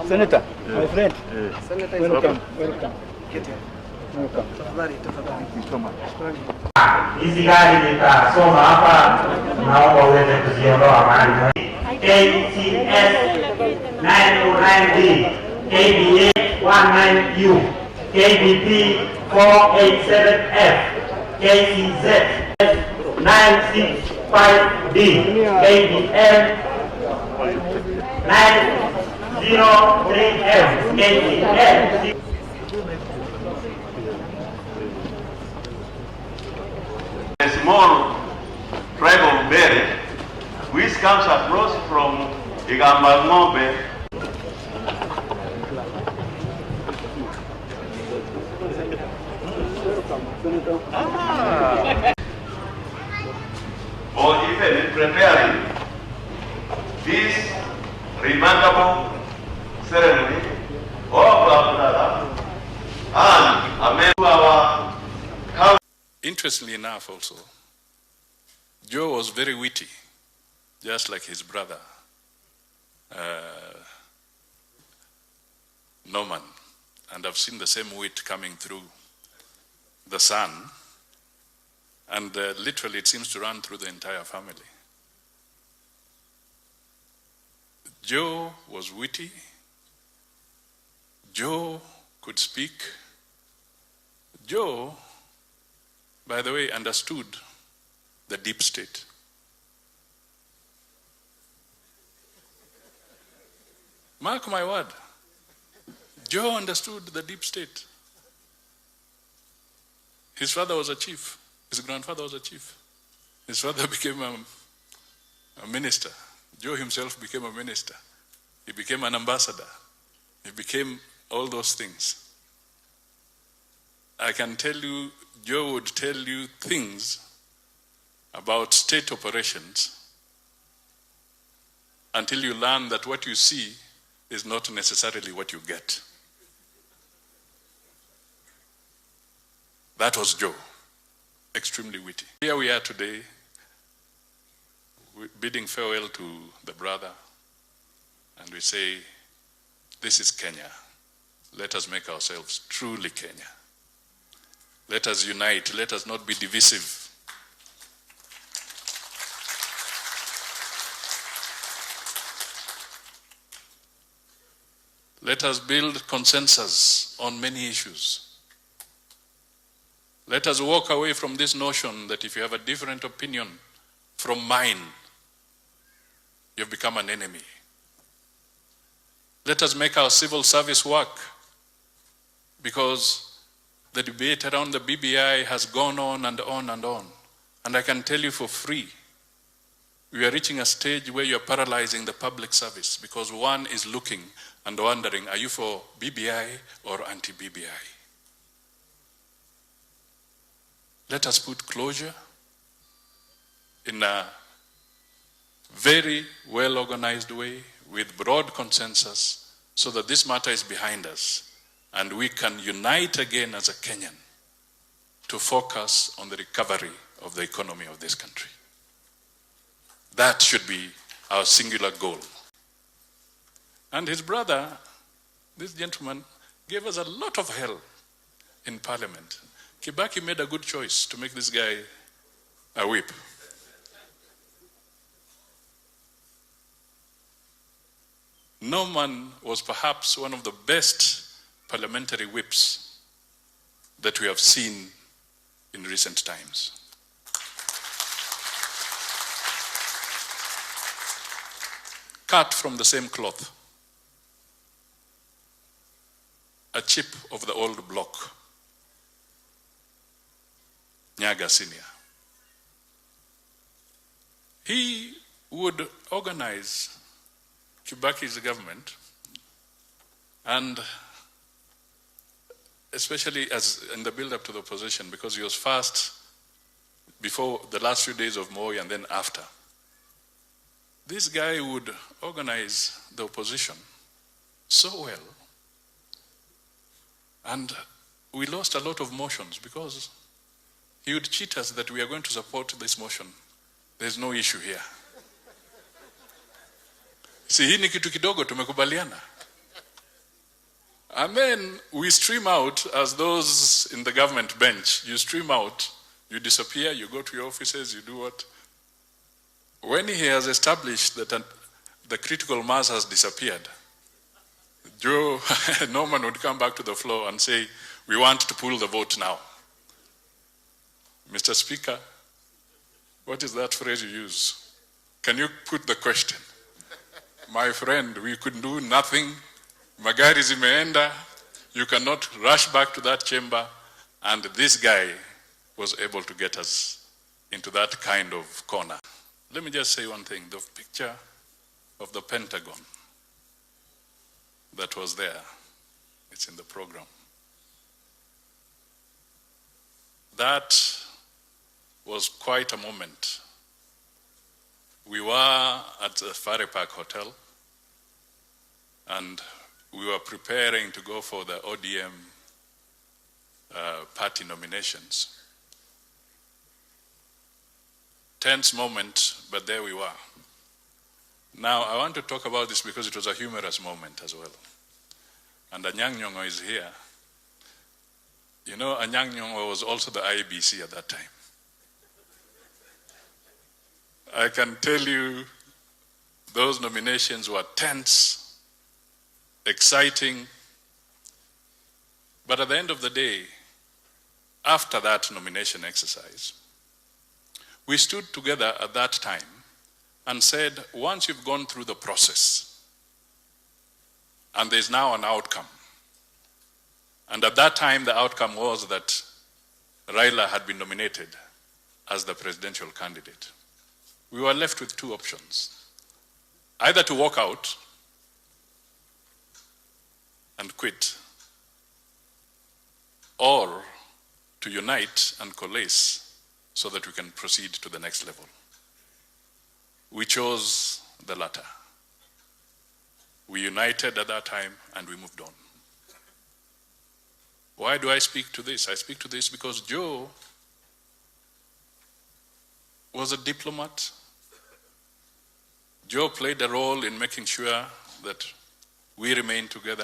Senator, my friend. Senator, welcome. Welcome. Welcome. Tafadhali. Thank you so much. Hizi gari nitasoma hapa, naomba uweze kuziondoa mahali. KCS 909D, KBA 19U, KBP 487F, KCZ 965D, KBL 903F, KCL. A small tribe of Bere, which comes across from Nyagah'S. Or even in preparing this remarkable ceremony of our brother and a member of our council. Interestingly enough also, Joe was very witty, just like his brother, Norman. And I've seen the same wit coming through the son. And literally it seems to run through the entire family. Joe was witty. Joe could speak. Joe, by the way, understood the deep state. Mark my word. Joe understood the deep state. His father was a chief. His grandfather was a chief. His father became a minister. Joe himself became a minister. He became an ambassador. He became all those things. I can tell you, Joe would tell you things about state operations until you learn that what you see is not necessarily what you get. That was Joe, extremely witty. Here we are today, bidding farewell to the brother, and we say, this is Kenya. Let us make ourselves truly Kenya. Let us unite, let us not be divisive. Let us build consensus on many issues. Let us walk away from this notion that if you have a different opinion from mine, you've become an enemy. Let us make our civil service work, because the debate around the BBI has gone on and on and on. And I can tell you for free, we are reaching a stage where you are paralyzing the public service, because one is looking and wondering, are you for BBI or anti-BBI? Let us put closure in a very well-organized way with broad consensus so that this matter is behind us and we can unite again as a Kenyan to focus on the recovery of the economy of this country. That should be our singular goal. And his brother, this gentleman, gave us a lot of help in Parliament. Kibaki made a good choice to make this guy a whip. Norman was perhaps one of the best parliamentary whips that we have seen in recent times. Cut from the same cloth. A chip of the old block. Nyagah'S Senior. He would organize Kibaki's government, and especially as in the build-up to the opposition, because he was first before the last few days of Moi and then after. This guy would organize the opposition so well, and we lost a lot of motions because he would cheat us that we are going to support this motion. There's no issue here. Si hii ni kitu kidogo tumekubaliana. And then we stream out as those in the government bench. You stream out, you disappear, you go to your offices, you do what? When he has established that the critical mass has disappeared, Joe Norman would come back to the floor and say, we want to pull the vote now. Mr. Speaker, what is that phrase you use? Can you put the question? My friend, we could do nothing. Magari zimeenda. You cannot rush back to that chamber. And this guy was able to get us into that kind of corner. Let me just say one thing. The picture of the Pentagon that was there, it's in the program. That was quite a moment. We were at the Fare Park Hotel and we were preparing to go for the ODM party nominations. Tense moment, but there we were. Now, I want to talk about this because it was a humorous moment as well. And Anyang' Nyong'o is here. You know, Anyang' Nyong'o was also the IBC at that time. I can tell you those nominations were tense, exciting, but at the end of the day, after that nomination exercise, we stood together at that time and said, once you've gone through the process, and there's now an outcome, and at that time the outcome was that Raila had been nominated as the presidential candidate. We were left with two options, either to walk out and quit, or to unite and coalesce so that we can proceed to the next level. We chose the latter. We united at that time and we moved on. Why do I speak to this? I speak to this because Joe was a diplomat. Joe played a role in making sure that we remain together.